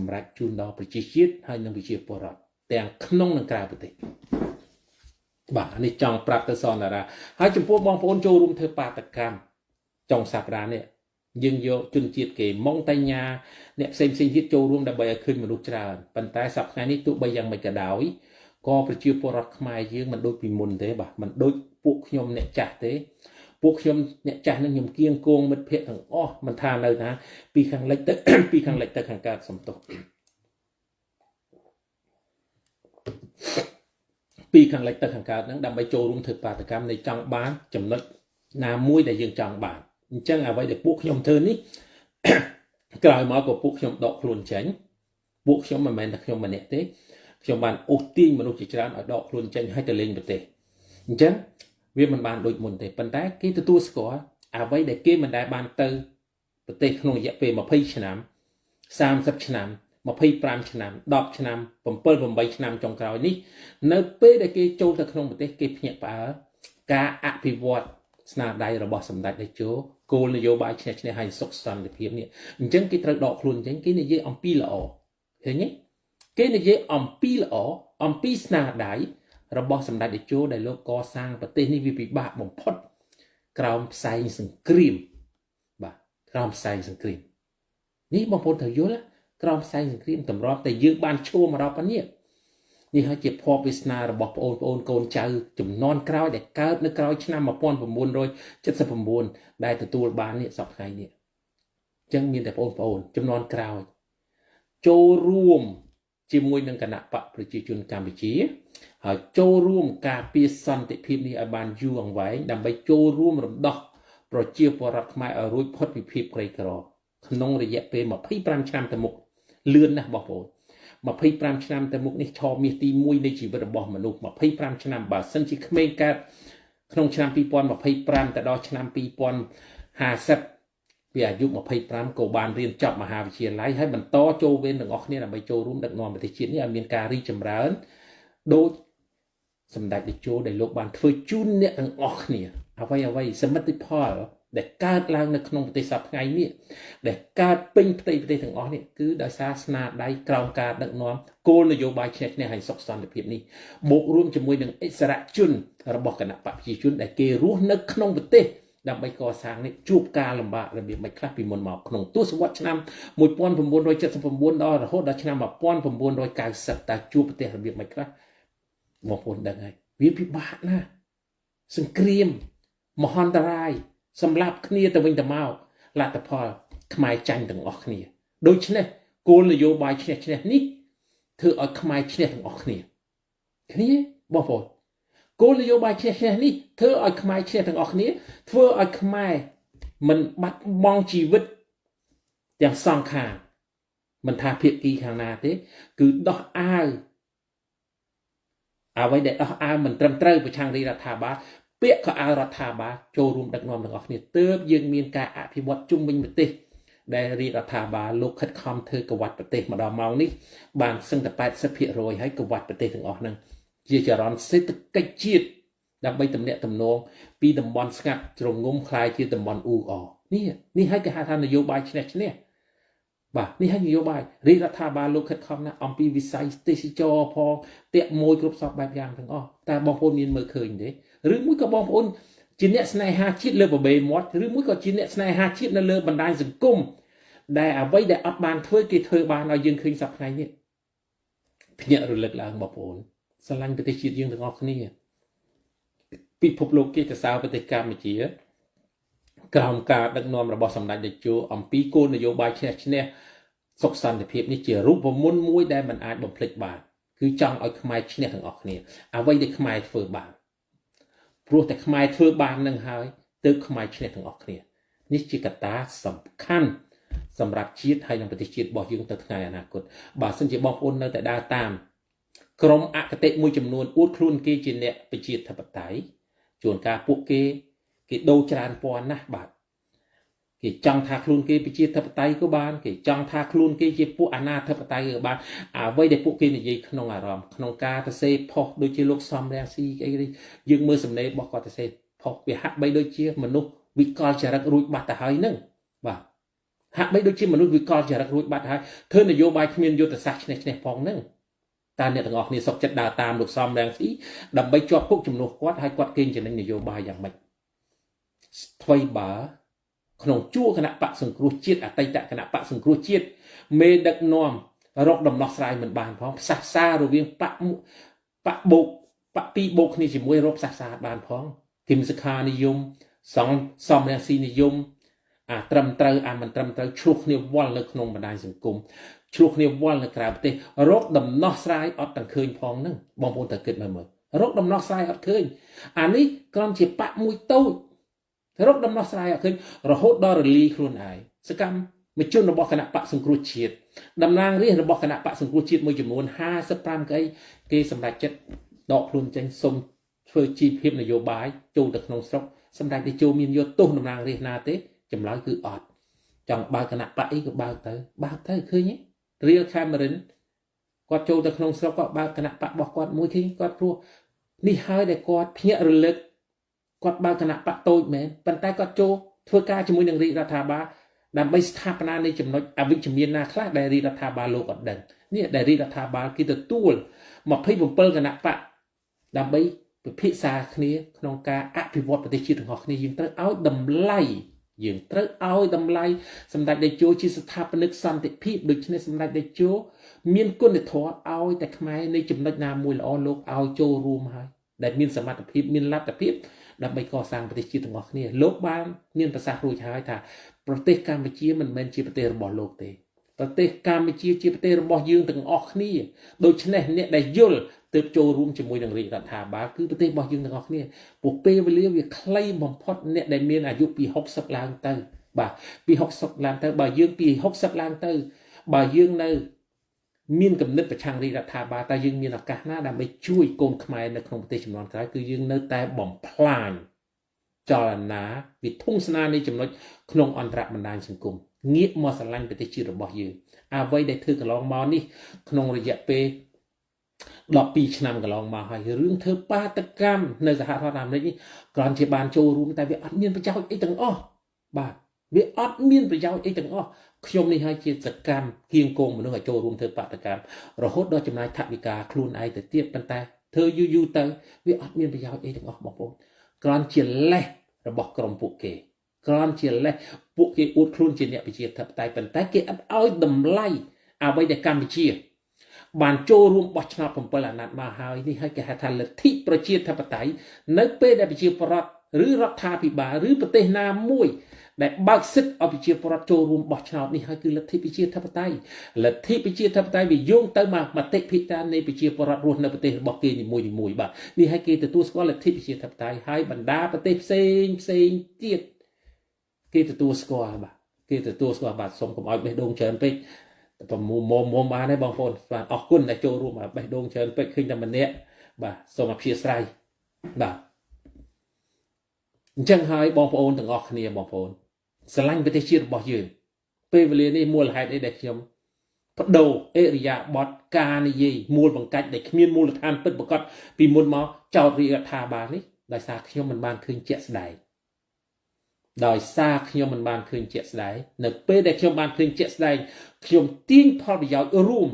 សម្រាប់ជូនដល់ប្រជាជាតិហើយនិងប្រជាពលរដ្ឋទាំងក្នុងនិងក្រៅប្រទេសបាទនេះចង់ប្រាប់ទៅសនតារាហើយចំពោះបងប្អូនចូលរួមធ្វើបាតកម្មចុងសប្តាហ៍នេះយើងយកជនជាតិគេម៉ុងតៃញ៉ាអ្នកផ្សេងទៀតចូលរួមដើម្បីឲ្យឃើញមនុស្សច្រើនប៉ុន្តែសប្តាហ៍នេះទោះបីយ៉ាងម៉េចក៏ដោយក៏ប្រជាពលរដ្ឋខ្មែរយើងមិនដូចពីមុនទេបាទមិនដូចពួកខ្ញុំអ្នកចាស់ទេពួកខ្ញុំអ្នកចាស់នឹងខ្ញុំគៀងគងមិត្តភ័ក្តិទាំងអស់មិនថានៅណាពីខាងលិចទៅ ពីខាងលិចទៅខាងកើតសំទោសពីខាងលិចទៅខាងកើតហ្នឹងដើម្បីចូលរួមធ្វើបាតកម្មនៃចង់បានចំណុចណាមួយដែលយើងចង់បានអញ្ចឹងអ្វីដែលពួកខ្ញុំធ្វើនេះ ក្រោយមកក៏ពួកខ្ញុំដកខ្លួនចេញពួកខ្ញុំមិនមែនតែខ្ញុំម្នាក់ទេខ្ញុំបានអូសទាញមនុស្សជាច្រើនឲ្យដកខ្លួនចេញឲ្យទៅលេងប្រទេសអញ្ចឹងវាមិនបានដូចមុនទេប៉ុន្តែគេទទួលស្គាល់អ្វីដែលគេមិនដែលបានទៅប្រទេសក្នុងរយៈពេល20ឆ្នាំ30ឆ្នាំ25ឆ្នាំ10ឆ្នាំ7 8ឆ្នាំចុងក្រោយនេះនៅពេលដែលគេចូលទៅក្នុងប្រទេសគេភ្ញាក់ផ្អើលការអភិវឌ្ឍស្នាដៃរបស់សម្ដេចតេជោគោលនយោបាយឈ្នះឈ្នះហើយសុខសន្តិភាពនេះអញ្ចឹងគេត្រូវដកខ្លួនចេញគេនិយាយអំពីល្អឃើញទេគេនិយាយអំពីល្អអំពីស្នាដៃរបស់សម្ដេចតេជោដែលលោកកសាងប្រទេសនេះវាពិបាកបំផុតក្រោមផ្សែងសង្គ្រាមបាទក្រោមផ្សែងសង្គ្រាមនេះបងប្អូនត្រូវយល់ក្រោមផ្សែងសង្គ្រាមតម្រាប់តែយើងបានឈួរមកដល់ប៉ុណ្នេះនេះហើយជាភ័ព្វវាសនារបស់បងប្អូនកូនចៅចំនួនក្រោយដែលកើតនៅក្រោយឆ្នាំ1979ដែលទទួលបាននេះសពថ្ងៃនេះអញ្ចឹងមានតែបងប្អូនចំនួនក្រោយចូលរួមជាមួយនឹងគណៈបកប្រជាជនកម្ពុជាហើយចូលរួមការពារសន្តិភាពនេះឲ្យបានយូរអង្វែងដើម្បីចូលរួមរំដោះប្រជាពលរដ្ឋខ្មែរឲ្យរួចផុតពីភាពក្រីក្រក្នុងរយៈពេល25ឆ្នាំទៅមុខលឿនណាស់បងប្អូន25ឆ្នាំទៅមុខនេះឆមាសទី1នៃជីវិតរបស់មនុស្ស25ឆ្នាំបើសិនជាក្មេងកើតក្នុងឆ្នាំ2025ទៅដល់ឆ្នាំ2050ពីអាយុ25ក៏បានរៀនចប់មហាវិទ្យាល័យហើយបន្តចូលវេនទាំងអស់គ្នាដើម្បីចូលរួមដឹកនាំប្រទេសជាតិនេះឲ្យមានការរីកចម្រើនដោយសម្ដេចតេជោដែលលោកបានធ្វើជូនអ្នកទាំងអស់គ្នាអ្វីសមិទ្ធផលដែលកើតឡើងនៅក្នុងប្រទេសសប្តាហ៍ថ្ងៃនេះដែលកើតពេញផ្ទៃប្រទេសទាំងអស់នេះគឺដោយសារស្នាដៃក្រោមការដឹកនាំគោលនយោបាយឈ្នះឈ្នះហើយសុខសន្តិភាពនេះបូករួមជាមួយនឹងអិសរាជជនរបស់គណៈបកប្រជាជនដែលគេរស់នៅក្នុងប្រទេសដើម្បីកសាងនេះជួបការលំបាករបៀបមិនខ្លះពីមុនមកក្នុងទសវត្សរ៍ឆ្នាំ1979ដល់រហូតដល់ឆ្នាំ1990តើជួបប្រទេសរបៀបមិនខ្លះបងប្អូនដឹងហើយវាពិបាកណាស់សង្គ្រាមមហន្តរាយសម្លាប់គ្នាទៅវិញទៅមកលទ្ធផលខ្មែរចាញ់ទាំងអស់គ្នាដូច្នេះគោលនយោបាយឈ្នះឈ្នះនេះធ្វើឲ្យខ្មែរឈ្នះទាំងអស់គ្នាគ្នាបងប្អូនគោលនយោបាយឈ្នះឈ្នះនេះធ្វើឲ្យខ្មែរឈ្នះទាំងអស់គ្នាធ្វើឲ្យខ្មែរមិនបាត់បង់ជីវិតទាំងសងខាងមិនថាភាគីខាងណាទេគឺដោះអាវអ្វីដែលដោះអាវមិនត្រឹមត្រូវប្រឆាំងរាជរដ្ឋាភិបាលពាក្យក៏ឲ្យរដ្ឋាភិបាលចូលរួមដឹកនាំទាំងអស់គ្នាទើបយើងមានការអភិវឌ្ឍជុំវិញប្រទេសដែលរាជរដ្ឋាភិបាលលោកខិតខំធ្វើកវ៉ាត់ប្រទេសម្ដងម៉ោងនេះបានសឹងតែ 80% ហើយកវ៉ាត់ប្រទេសទាំងអស់ហ្នឹងជាចរន្តសេដ្ឋកិច្ចជាតិដើម្បីទំនាក់ទំនងពីតំបន់ស្ងាត់ជ្រងំคล้ายជាតំបន់អ៊ូអនេះហើយគេហៅថានយោបាយឈ្នះឈ្នះបាទនេះហើយនយោបាយរាជរដ្ឋាភិបាលលោកខិតខំណាស់អំពីវិស័យទេសចរផងតាក់មួយគ្រប់សពបែបយ៉ាងទាំងអស់តែបងប្អូនមានមើលឃើញទេឬមួយក៏បងប្អូនជាអ្នកស្នេហាជាតិលើបបេមាត់ឬមួយក៏ជាអ្នកស្នេហាជាតិនៅលើបណ្ដាញសង្គមដែលអ្វីដែលអត់បានធ្វើគេធ្វើបានឲ្យយើងឃើញសប្តាហ៍នេះភ្ញាក់រលឹកឡើងបងប្អូនស្រឡាញ់ប្រទេសជាតិយើងទាំងអស់គ្នាពិភពលោកគេទៅសើប្រទេសកម្ពុជាក្រោមការដឹកនាំរបស់សម្ដេចតេជោអំពីគោលនយោបាយឈ្នះឈ្នះសុខសន្តិភាពនេះជារូបមន្តមួយដែលមិនអាចបំភ្លេចបានគឺចង់ឲ្យខ្មែរឈ្នះទាំងអស់គ្នាអ្វីដែលខ្មែរធ្វើបានព្រោះតែខ្មែរធ្វើបាននឹងហើយទើបខ្មែរឈ្នះទាំងអស់គ្នានេះជាកត្តាសំខាន់សម្រាប់ជាតិហើយនិងប្រទេសជាតិរបស់យើងទៅថ្ងៃអនាគតបើសិនជាបងប្អូននៅតែដើរតាមក្រុមអគតិមួយចំនួនអួតខ្លួនគេជាអ្នកប្រជាធិបតេយ្យជួនកាលពួកគេដូរច្រើនពណ៌ណាស់បាទគេចង់ថាខ្លួនគេប្រជាធិបតេយ្យក៏បានគេចង់ថាខ្លួនគេជាពួកអនាធិបតេយ្យក៏បានអ្វីដែលពួកគេនិយាយក្នុងអារម្មណ៍ក្នុងការទៅសេផុសដូចជាលោកសំរងស៊ីអីយើងមើលសំណេររបស់គាត់ទៅសេផុសវាហាក់បីដូចជាមនុស្សវិកលចរិតរួចបាត់ទៅហើយហ្នឹងបាទ ហាក់បីដូចជាមនុស្សវិកលចរិតរួចបាត់ហើយធ្វើនយោបាយគ្មានយុទ្ធសាស្ត្រឆ្នេះផងហ្នឹងតើអ្នកទាំងអស់គ្នាសុខចិត្តដើរតាមលោកសំរងស៊ីដើម្បីជាប់គុកជំនួសគាត់ហើយគាត់កេងចំណេញនយោបាយយ៉ាងម៉េចថ្មីបើក្នុងជួរគណៈបកសង្គ្រោះជាតិអតីតគណៈបកសង្គ្រោះជាតិមេដឹកនាំរកដំណោះស្រាយមិនបានផងផ្សះផ្សារវាងបកបោកបកពីរបោកគ្នាជាមួយរកផ្សះផ្សាបានផងគឹមសខានិយមសំរងស៊ីនិយមត្រឹមត្រូវមិនត្រឹមត្រូវឆ្លោះគ្នាវល់នៅក្នុងបណ្ដាញសង្គមឆ្លោះគ្នាវល់នៅក្រៅប្រទេសរកដំណោះស្រាយអត់ទាំងឃើញផងហ្នឹងបងប្អូនតើគិតមើលរកដំណោះស្រាយអត់ឃើញអានេះគ្រាន់ជាបកមួយតូចរកដំណោះស្រាយអត់ឃើញរហូតដល់រលីខ្លួនឯងសកម្មជនរបស់គណៈបកសង្គ្រោះជាតិតំណាងរាស្ត្ររបស់គណៈបកសង្គ្រោះជាតិមួយចំនួន55គេសម្រេចចិត្តដកខ្លួនចេញសុំធ្វើជីវភាពនយោបាយចូលទៅក្នុងស្រុកសម្ដេចតេជោមានយកទោសតំណាងរាស្ត្រណាទេចម្លើយគឺអត់ចង់បើកគណៈបកអីក៏បើកទៅឃើញទេរៀលខេមរិនគាត់ចូលទៅក្នុងស្រុកគាត់បើកគណៈបករបស់គាត់មួយឃើញគាត់ព្រោះនេះហើយដែលគាត់ភ្ញាក់រលឹកគាត់បើកគណៈបកតូចមែនប៉ុន្តែគាត់ចូលធ្វើការជាមួយនឹងរាជរដ្ឋាភិបាលដើម្បីស្ថាបនានៃចំណុចអវិជ្ជមានណាខ្លះដែលរាជរដ្ឋាភិបាលលោកអត់ដឹងនេះដែលរាជរដ្ឋាភិបាលគេទទួល27គណៈបកដើម្បីពិភាក្សាគ្នាក្នុងការអភិវឌ្ឍប្រទេសជាតិទាំងអស់គ្នាយើងត្រូវឲ្យតម្លៃសម្ដេចតេជោជាស្ថាបនិកសន្តិភាពដូច្នេះសម្ដេចតេជោមានគុណធម៌ឲ្យតែខ្មែរនៃចំណុចណាមួយល្អលោកឲ្យចូលរួមហើយដែលមានសមត្ថភាពមានលទ្ធភាពដើម្បីកសាងប្រទេសជាតិទាំងអស់គ្នាលោកបានមានប្រសាសន៍រួចហើយថាប្រទេសកម្ពុជាមិនមែនជាប្រទេសរបស់លោកទេប្រទេសកម្ពុជាជាប្រទេសរបស់យើងទាំងអស់គ្នាដូច្នេះអ្នកដែលយល់ទើបចូលរួមជាមួយនឹងរាជរដ្ឋាភិបាលគឺប្រទេសរបស់យើងទាំងអស់គ្នាព្រោះពេលវេលាវាខ្លីបំផុតអ្នកដែលមានអាយុពី60ឡើងទៅបាទពី60ឡើងទៅបើយើងពី60ឡើងទៅបើយើងនៅមានគំនិតប្រឆាំងរាជរដ្ឋាភិបាលតើយើងមានឱកាសណាដើម្បីជួយកូនខ្មែរនៅក្នុងប្រទេសចំនួនក្រោយគឺយើងនៅតែបំផ្លាញចលនាវិធុងស្នានៃចំណុចក្នុងអន្តរបណ្ដាញសង្គមងាកមកស្រឡាញ់ប្រទេសជាតិរបស់យើងអ្វីដែលធ្វើកន្លងមកនេះក្នុងរយៈពេល12ឆ្នាំកន្លងមកហើយរឿងធ្វើបាតកម្មនៅសហរដ្ឋអាមេរិកនេះគ្រាន់ជាបានចូលរួមតែវាអត់មានប្រយោជន៍អីទាំងអស់បាទវាអត់មានប្រយោជន៍អីទាំងអស់ខ្ញុំនេះហើយជាសកម្មគៀងគងមនុស្សឲ្យចូលរួមធ្វើបាតកម្មរហូតដល់ចំណាយថវិកាខ្លួនឯងទៅទៀតប៉ុន្តែធ្វើយូរទៅវាអត់មានប្រយោជន៍អីទាំងអស់បងប្អូនគ្រាន់ជាលេសរបស់ក្រុមពួកគេគ្រាន់ជាលេសពួកគេអួតខ្លួនជាអ្នកប្រជាធិបតេយ្យប៉ុន្តែគេអត់ឲ្យតម្លៃអ្វីដែលកម្ពុជាបានចូលរួមបោះឆ្នោត7អាណត្តិមកហើយនេះហើយគេហៅថាលទ្ធិប្រជាធិបតេយ្យនៅពេលដែលប្រជាពលរដ្ឋឬរដ្ឋាភិបាលឬប្រទេសណាមួយដែលបើកសិទ្ធិឲ្យប្រជាពលរដ្ឋចូលរួមបោះឆ្នោតនេះហើយគឺលទ្ធិប្រជាធិបតេយ្យវាយោងទៅមកមតិភិតានៃប្រជាពលរដ្ឋរស់នៅប្រទេសរបស់គេនីមួយបាទនេះហើយគេទទួលស្គាល់លទ្ធិប្រជាធិបតេយ្យហើយបណ្ដាប្រទេសផ្សេងទៀតគេទទួលស្គាល់បាទសូមកុំឲ្យបេះដូងច្រើនពេកតែមុំបានទេបងប្អូនបាទអរគុណដែលចូលរួមបេះដូងច្រើនពេកឃើញតែម្នាក់បាទសូមអព្យាស្រ័យបាទអញ្ចឹងហើយបងប្អូនទាំងអស់គ្នាបងប្អូនស្រឡាញ់ប្រទេសជាតិរបស់យើងពេលវេលានេះមូលហេតុអីដែលខ្ញុំបដូរអេរិយាបថការនិយាយមូលបង្កាច់ដែលគ្មានមូលដ្ឋានពិតប្រាកដពីមុនមកចោទរាជរដ្ឋាភិបាលនេះដោយសារខ្ញុំមិនបានឃើញជាក់ស្ដែងនៅពេលដែលខ្ញុំបានឃើញជាក់ស្ដែងខ្ញុំទាញផលប្រយោជន៍រួម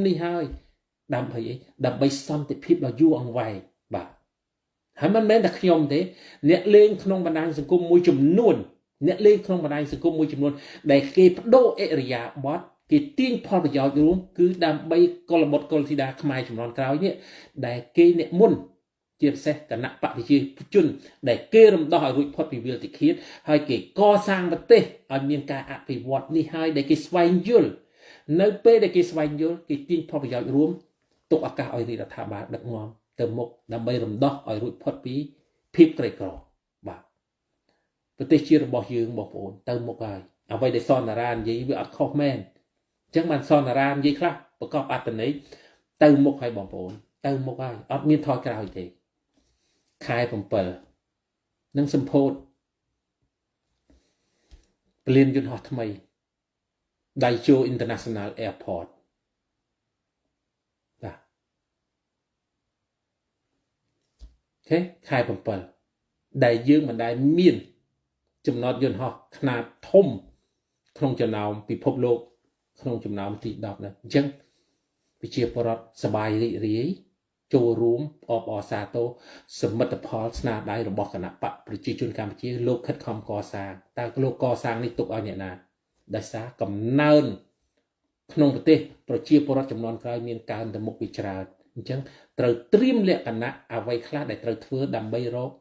នេះហើយដើម្បីអីដើម្បីសន្តិភាពដ៏យូរអង្វែងបាទហើយមិនមែនតែខ្ញុំទេអ្នកលេងក្នុងបណ្ដាញសង្គមមួយចំនួនដែលគេបដូរអិរិយាបថគេទាញផលប្រយោជន៍រួមគឺដើម្បីកុលបុត្រកុលធីតាខ្មែរចំនួនក្រោយនេះដែលគេអ្នកមុនជាពិសេសគណៈបព្វជិជនដែលគេរំដោះឲ្យរួចផុតពីវាលតិឃាតហើយគេកសាងប្រទេសឲ្យមានការអភិវឌ្ឍនេះហើយដែលគេស្វែងយល់នៅពេលដែលគេស្វែងយល់គេទាញផលប្រយោជន៍រួមទុកឱកាសឲ្យរដ្ឋាភិបាលដឹកនាំទៅមុខដើម្បីរំដោះឲ្យរួចផុតពីភាពក្រីក្របាទប្រទេសជាតិរបស់យើងបងប្អូនទៅមុខហើយអ្វីដែលសនតារានិយាយវាអត់ខុសមែនអញ្ចឹងបានសនតារានិយាយខ្លះប្រកបអត្ថន័យទៅមុខហើយបងប្អូនទៅមុខហើយអត់មានថយក្រោយទេខែ7នឹងសម្ពោធពលានយន្តហោះថ្មី Daejeon International Airport បាទអូខេខែ7ដែលយើងមិនដែលមាន ចំណត់យន្តហោះខ្នាតធំក្នុងចំណោមពិភពលោកក្នុងចំណោមទី10ហ្នឹងអញ្ចឹងប្រជាពលរដ្ឋសบายរីករាយចូលរួមអបអរសាទរសមិទ្ធផលស្នាដៃរបស់គណៈបកប្រជាជនកម្ពុជាលោកខិតខំកសាងតើលោកកសាងនេះទុកឲ្យអ្នកណាដោយសារកំណើនក្នុងប្រទេសប្រជាពលរដ្ឋចំនួនក្រោយមានកើនទៅមុខពីច្រើនអញ្ចឹងត្រូវត្រៀមលក្ខណៈអ្វីខ្លះដែលត្រូវធ្វើដើម្បីរក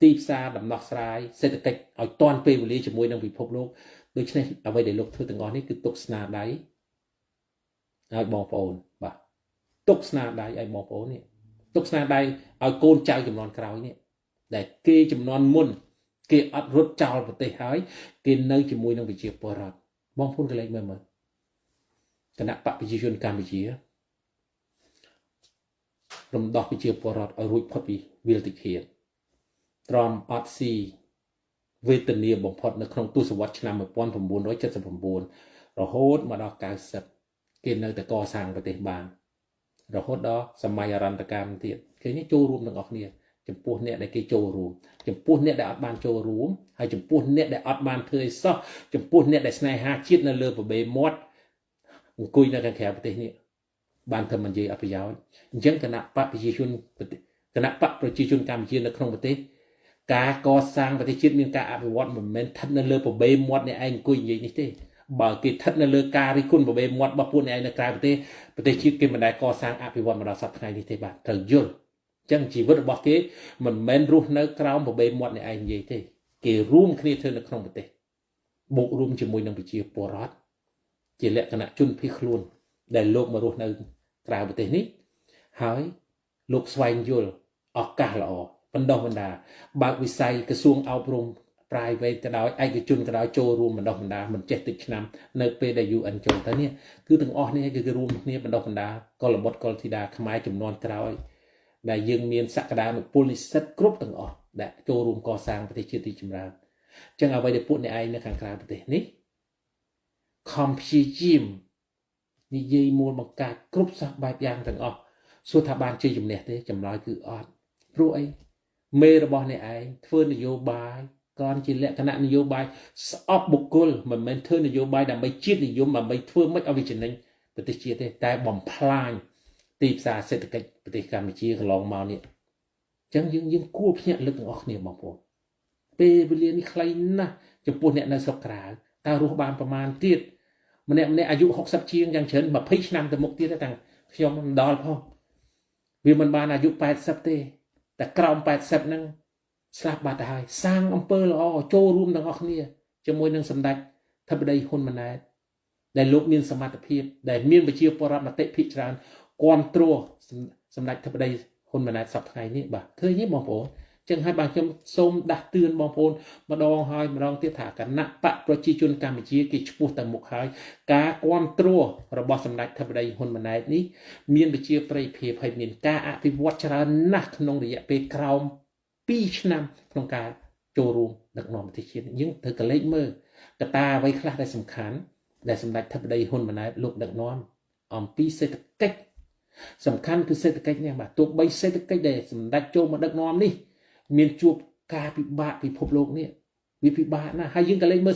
ទីផ្សារដំណោះស្រាយសេដ្ឋកិច្ចឲ្យទាន់ពេលវេលាជាមួយនឹងពិភពលោកដូច្នេះអ្វីដែលលោកធ្វើទាំងអស់នេះគឺទុកស្នាដៃឲ្យបងប្អូនបាទទុកស្នាដៃឲ្យបងប្អូននេះទុកស្នាដៃឲ្យកូនចៅចំនួនក្រោយនេះដែលគេចំនួនមុនគេអត់រត់ចោលប្រទេសហើយគេនៅជាមួយនឹងប្រជាពលរដ្ឋបងប្អូនកន្លែងមើលគណៈបកប្រជាជនកម្ពុជារំដោះប្រជាពលរដ្ឋឲ្យរួចផុតពីវាលតិឃាតទ្រាំអត់ស៊ីវេទនាបំផុតនៅក្នុងទសវត្សរ៍ឆ្នាំ1979រហូតមកដល់90គេនៅតែកសាងប្រទេសបានរហូតដល់សម័យអរន្តកម្មទៀតគេនេះចូលរួមទាំងអស់គ្នាចំពោះអ្នកដែលគេចូលរួមចំពោះអ្នកដែលអត់បានចូលរួមហើយចំពោះអ្នកដែលអត់បានធ្វើអីសោះចំពោះអ្នកដែលស្នេហាជាតិនៅលើប្របេមាត់អង្គុយនៅខាងក្រៅប្រទេសនេះបានធ្វើមិននិយាយអត់ប្រយោជន៍អញ្ចឹងគណៈបកប្រជាជនកម្ពុជានៅក្នុងប្រទេសការកសាងប្រទេសជាតិមានការអភិវឌ្ឍមិនមែនស្ថិតនៅលើប្របេមាត់អ្នកឯងអង្គុយនិយាយនេះទេបើគេស្ថិតនៅលើការរិះគន់ប្របេមាត់របស់ពួកអ្នកឯងនៅក្រៅប្រទេសជាតិគេមិនដែលកសាងអភិវឌ្ឍមកដល់សប្តាហ៍ថ្ងៃនេះទេបាទត្រូវយល់អញ្ចឹងជីវិតរបស់គេមិនមែនរស់នៅក្រោមប្របេមាត់អ្នកឯងនិយាយទេគេរួមគ្នាធ្វើនៅក្នុងប្រទេសបូករួមជាមួយនឹងប្រជាពលរដ្ឋជាលក្ខណៈជនភៀសខ្លួនដែលលោកមករស់នៅក្រៅប្រទេសនេះហើយលោកស្វែងយល់ឱកាសល្អបណ្ដោះបណ្ដាបើកវិស័យក្រសួងអប់រំ private ក៏ដោយឯកជនក៏ដោយចូលរួមបណ្ដោះបណ្ដាមិនចេះតិចឆ្នាំនៅពេលដែល UN ចូលទៅនេះគឺទាំងអស់នេះគឺរួមគ្នាបណ្ដោះបណ្ដាកុលបុត្រកុលធីតាខ្មែរចំនួនក្រោយដែលយើងមានសក្តានុពលនិស្សិតគ្រប់ទាំងអស់ដែលចូលរួមកសាងប្រទេសជាតិទីចម្រើនអញ្ចឹងអ្វីដែលពួកអ្នកឯងនៅខាងក្រៅប្រទេសនេះខំព្យាយាមនិយាយមូលបង្កើតគ្រប់សពបែបយ៉ាងទាំងអស់សួរថាបានជ័យជំនះទេចម្លើយគឺអត់ព្រោះអីមេរបស់អ្នកឯងធ្វើនយោបាយគ្រាន់ជាលក្ខណៈនយោបាយស្អប់បុគ្គលមិនមែនធ្វើនយោបាយដើម្បីជាតិនិយមដើម្បីធ្វើមិនឲ្យវាចំណេញប្រទេសជាតិទេតែបំផ្លាញទីផ្សារសេដ្ឋកិច្ចប្រទេសកម្ពុជាកន្លងមកនេះអញ្ចឹងយើងគួរភ្ញាក់លើកទាំងអស់គ្នាបងប្អូនពេលវេលានេះខ្លីណាស់ចំពោះអ្នកនៅស្រុកក្រៅតើរស់បានប្រមាណទៀតម្នាក់អាយុ60ជាងយ៉ាងច្រើន20ឆ្នាំទៅមុខទៀតតែខ្ញុំមិនដល់ផងវាមិនបានអាយុ80ទេតែក្រោម80ហ្នឹងស្លាប់បាត់ទៅហើយសាងអំពើល្អចូលរួមទាំងអស់គ្នាជាមួយនឹងសម្ដេចធិបតីហ៊ុនម៉ាណែតដែលលោកមានសមត្ថភាពដែលមានប្រជាពលរដ្ឋមតិភាគច្រើនគ្រប់គ្រងសម្ដេចធិបតីហ៊ុនម៉ាណែតសប្តាហ៍ថ្ងៃនេះបាទឃើញទេបងប្អូនចឹងហើយបាទខ្ញុំសូមដាស់តឿនបងប្អូនម្ដងហើយម្ដងទៀតថាគណៈបកប្រជាជនកម្ពុជាគេឈ្មោះទៅមុខហើយការគ្រប់គ្រងរបស់សម្ដេចធិបតីហ៊ុនម៉ាណែតនេះមានវិជាប្រិយភាពហើយមានការអភិវឌ្ឍច្រើនណាស់ក្នុងរយៈពេលក្រោម2ឆ្នាំក្នុងការចូលរួមដឹកនាំប្រទេសជាតិយើងត្រូវកលេចមើលកត្តាអ្វីខ្លះដែលសំខាន់ដែលសម្ដេចធិបតីហ៊ុនម៉ាណែតលោកដឹកនាំអំពីសេដ្ឋកិច្ចសំខាន់គឺសេដ្ឋកិច្ចនេះបាទទោះបីសេដ្ឋកិច្ចដែលសម្ដេចចូលមកដឹកនាំនេះមានជួបការពិបាកពិភពលោកនេះវាពិបាកណាស់ហើយយើងក៏លេចមើល